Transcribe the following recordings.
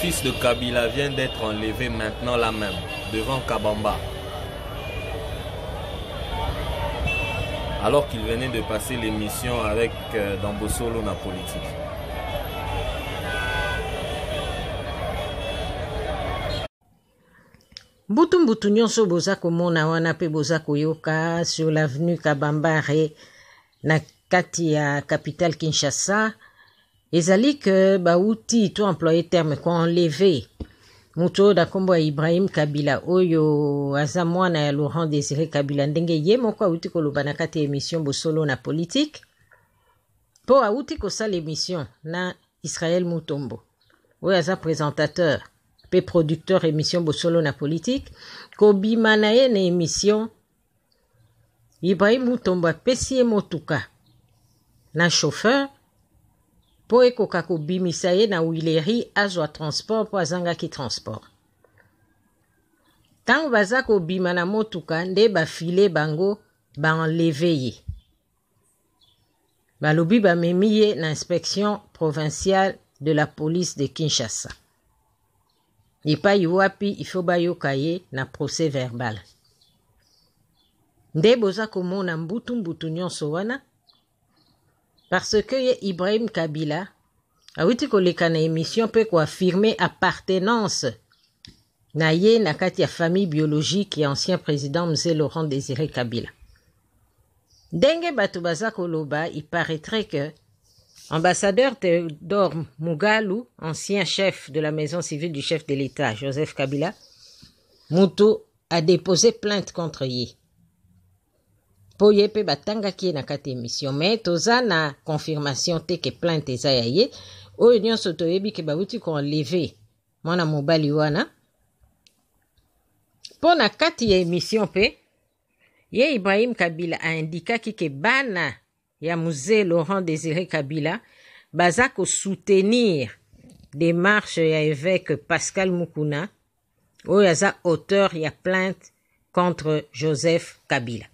fils de Kabila vient d'être enlevé maintenant là même, devant Kabamba. Alors qu'il venait de passer l'émission avec Dambosolo na politique. Mbutu nyonso boza komona wana pe boza koyoka sur l'avenue Kabambare na kati ya capitale Kinshasa. Ezali que bauti to employé terme ko enlevé muto da kombo ya Ibrahim Kabila oyo aza mwana ya Laurent Désiré Kabila ndenge ye moko auti koloba na kati ya émission Bosolo na politique po auti kosala émission na Israël Mutombo oyo aza présentateur pe producteur émission Bosolo na politique kobima na ye na émission Ibrahim Mutombo apesi ye motuka na chauffeur po ekoka kobimisa ye na wileri azwa transport po azangaki transport. Tango baza kobima na motuka nde bafile bango baenleve ye. Balobi bamemi ye na inspection provinciale de la police de Kinshasa. Epai wapi ifo bayoka ye na procès verbal. Nde boza komona mbutu nyonso wana parce que Ibrahim Kabila a outi koleka na émission pe ko affirmer appartenance na ye na kati ya famille biologique et ancien président Mzee Laurent Désiré Kabila. Ndenge bato baza koloba, il paraîtrait que ambassadeur Théodore Mugalu, ancien chef de la maison civile du chef de l'État Joseph Kabila, Muto a déposé plainte contre ye. Po ye pe batanga ki na kati émission mais toza na confirmation te ke plainte eza ya ye oyo nyonso toyebi ke bauti ko enlever mwana mobali wana po na kati ya émission pe ye Ibrahim Kabila a indikaki ke bana ya Mzee Laurent Désiré Kabila baza ko soutenir démarche ya évêque Pascal Mukuna oyo aza auteur ya plainte contre Joseph Kabila.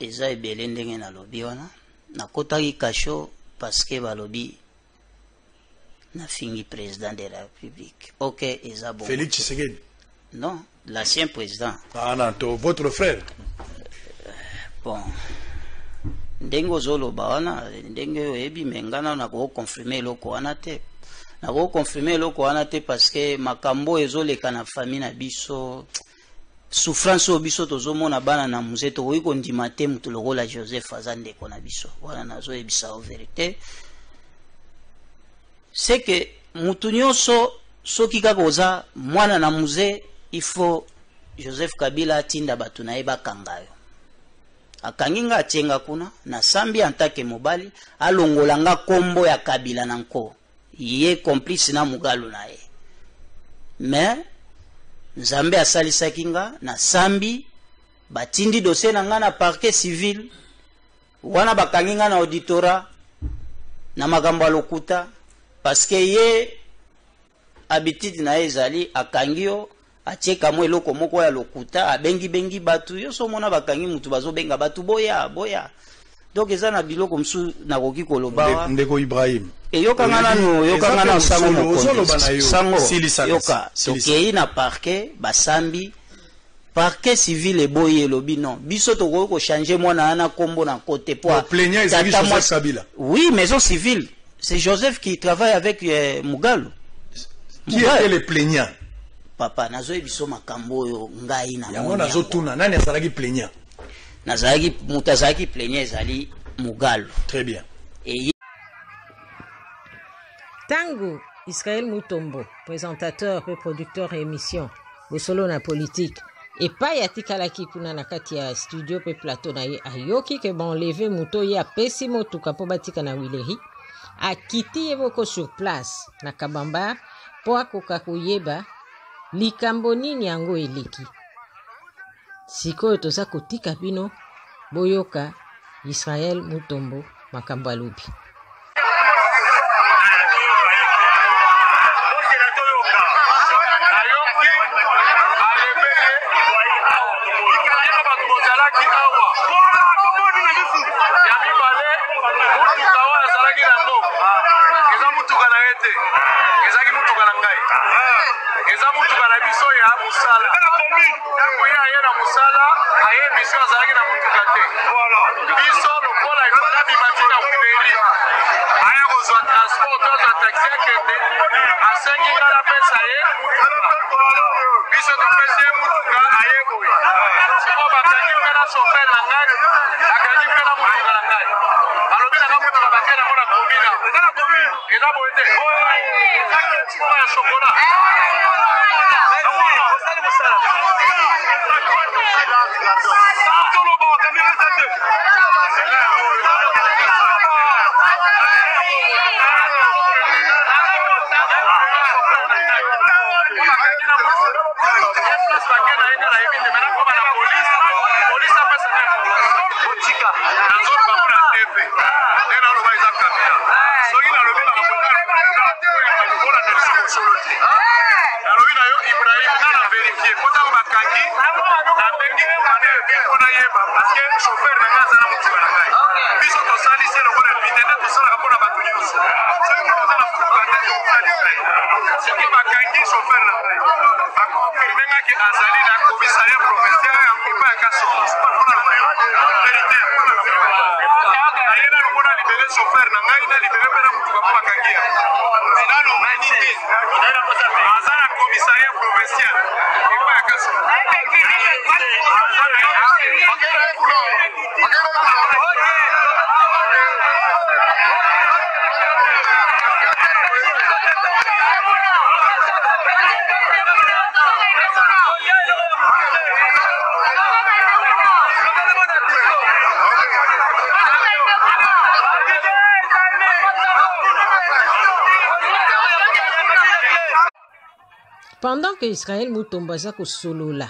Eza ebele ndenge na lobi wana nakotaki kasho parce que balobi na fingi président de la République. OK, eza bon. Félix Tshisekedi. Non, l'ancien président. Ah non, votre frère. Bon. Ndenge ozoloba wana ndenge oyebi mengana na ko confirmer loko wana te. Na ko confirmer loko wana te parce que makambo ezoleka na famille na biso souffrance obiso tozomona bana na muzee tokoki kondima te mutu lokola Joseph aza ndeko na biso wana nazoyebisa o vérité c'est que mutu nyonso soki kaka oza mwana na muzee il faut Joseph Kabila atinda bato na ye bakanga yo akangi nga atienga kuna na sambi antake mobali alongola nga kombo ya Kabila na nko ye complice na Mugalu na ye mais Nzambe asalisaki nga na sambi batindi dossier na nga na parquet civil wana bakangi nga na auditora na makambo ya lokuta parce que ye habitude na ye ezali akangi yo atie kamwe eloko moko ya lokuta abengi batu yo so mona bakangi mutu bazobenga batu boya donc eza na biloko msu nakoki koloba ndeko Ibrahim yokanga na sango yoka tokei na parquet basambi parquet civil eboyi elobi non biso tokoki kochange mwana ana kombo na côté po plaignant ezali Joseph Kabila. Oui, maison civile, c'est Joseph qui travaille avec Mugalu. Qui était le plaignant? Papa nazoyi biso makambo yo ngai na yango nazotuna nani azalaki plaignant? Nazalaki mutazaki plaignant ezali Mugalu. Très bien. Et Tango Israël Mutombo, présentateur et producteur émission Bosolo na politique et pas yatikalaki kuna na kati ya studio pe plateau na ye ayoki ke bon lever muto ye apesi motuka po batika na wileri akiti ye moko sur place na Kabamba po akoka koyeba likambo nini yango eleki sikoyo toza kotika bino boyoka Israël Mutombo makambo alobi. ntango ye aye na mosala aye mission azalaki na motuka te biso lokola ekola bimati na kuleli aya kozwa transport ozwa taxi akende asengi nga napesa ye biso topesi ye motuka aye boye siko bakangi mpe na shofer na ngai akangi mpe na motuka na ngai balobi nanga motuka batie nango na komina eza boye te ya shokola azali na commissariat provincial ya mpepa ya Kasongo ayena lokona libere chauffeur na ngai na libere mpe na mutuka mpo bakangi ya nano mani te aza na commissariat provincial mpepa ya Kasongo Pendant que Israël Mutombo aza kosolola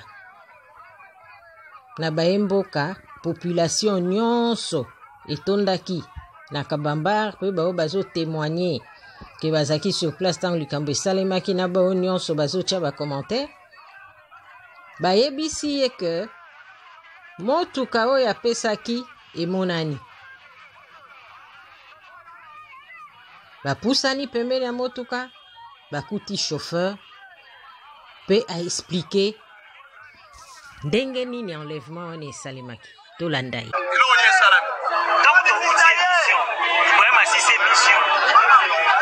na baemboka population nyonso etondaki na Kabambar pe bao bazo témoigner que bazaki sur place tant likambo esalemaki na bao nyonso bazotia ba commentaire bayebisi ye que motuka oyo apesaki emonani bapusani pembeni ya motuka bakuti chauffeur peut expliquer ndenge nini enlèvement wana esalemaki tolanda ye eloko nini esalami ntango touti émission ibrahim asisi émission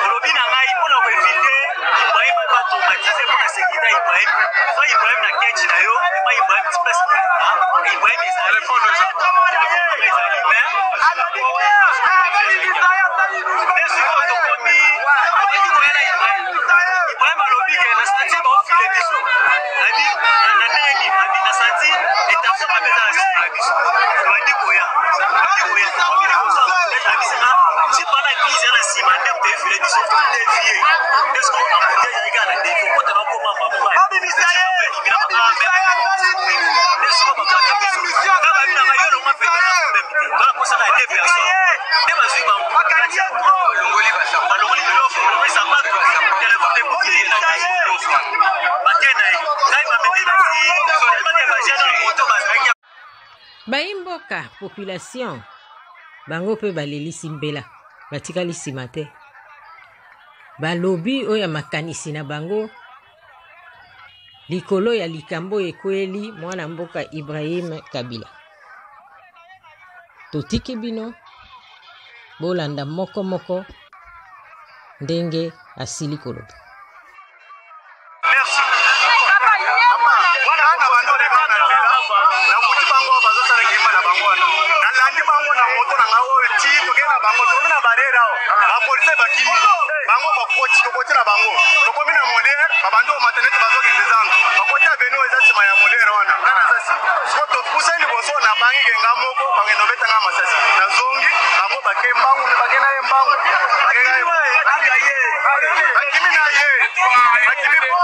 olobi na ngai mpona koevite ibrahim baautomatize mpona sécurité ya ibrahim fa ibrahim na kechi na yo fa ibrahim tipese ibrahim ezali sikoyo tokomi abandi koyela ibrahim alobi ke na santi baofile biso abi na ndenge nini abi na santi etation mabeza na sika ya biso tobandi koya abisanga tipana bize na nsima nde toefile biso todevie esko ambuteuse ayika na devi okota bakoma mabuma esko bakaka biso kaka babinanga yo longa pete na problème te bakosala ya déviation nde bazwi balongoli biloko balongoli sapato telefone bokili bakena ye ngai bametelaki solemane bajene moto bazalaki baimboka population bango mpe balelisi mbela batikali nsima te balobi oyo ya makanisi na bango likolo ya likambo ekweli mwana mboka Ibrahim Kabila totiki bino bolanda moko moko ndenge asili koloba merci wana na bando le bana na kuti bango bazosala kima na bango na landi bango na moto na ngawo ti tokena bango tokena barera ba police bakimi bango bakoti tokoti na bango tokomi na modere babando matene bazokende zangu bakoti abeno eza sima ya modere wana kana sasi so to kuseni boso na bangi kenga moko bangeno betanga masasi na zongi bango bakembangu ne bakena embangu bakena bakimi na ye bakimi po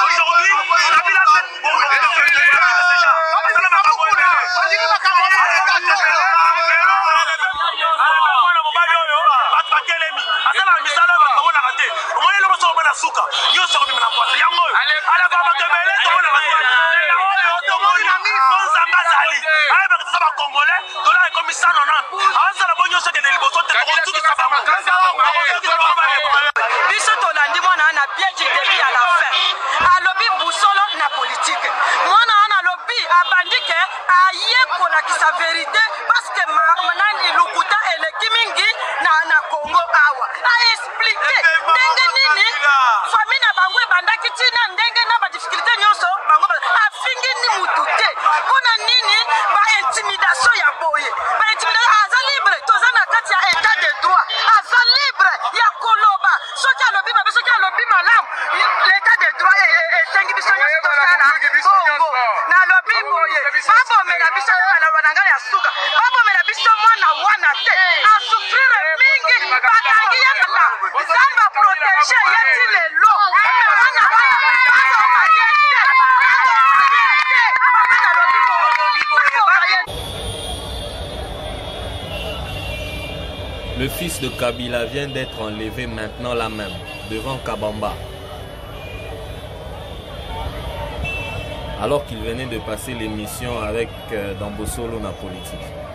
Aujourd'hui, mboka nyonso kobima na kwasa yango oyo alaka bakebele tomona oyo tomoni na miso nzambe azali ayebaka toza bakongolais dola ekomi 190 azala bo nyonso ekende liboso te tokosukisa bango biso tolandi mwana wana bien du début à la fin alobi busolo na politique mwana wana alobi abandi ke ayekolakisa vérité parce que nani lukuta eleki mingi na Congo awa aexplike ndenge nini famille na bango ebandaki ntina ndenge na badifficulté nyonso bango afingi ni mutu te mpona nini baintimidation ya boye baintimidation aza libre toza na kati ya état de droit aza libre ya koloba soki alobi mabe soki alobi malamu l'état de droit esengi biso nyonso tosala bongo nalobi boye babomela biso baloba na ngai ya suka babomela biso mwana wana te asufrire mingi bakangi ye na nzambe aprotege ye ti lelo bana wana bazoma ye te Le fils de Kabila vient d'être enlevé maintenant là même, devant Kabamba. Alors qu'il venait de passer l'émission avec Dambosolo na politique.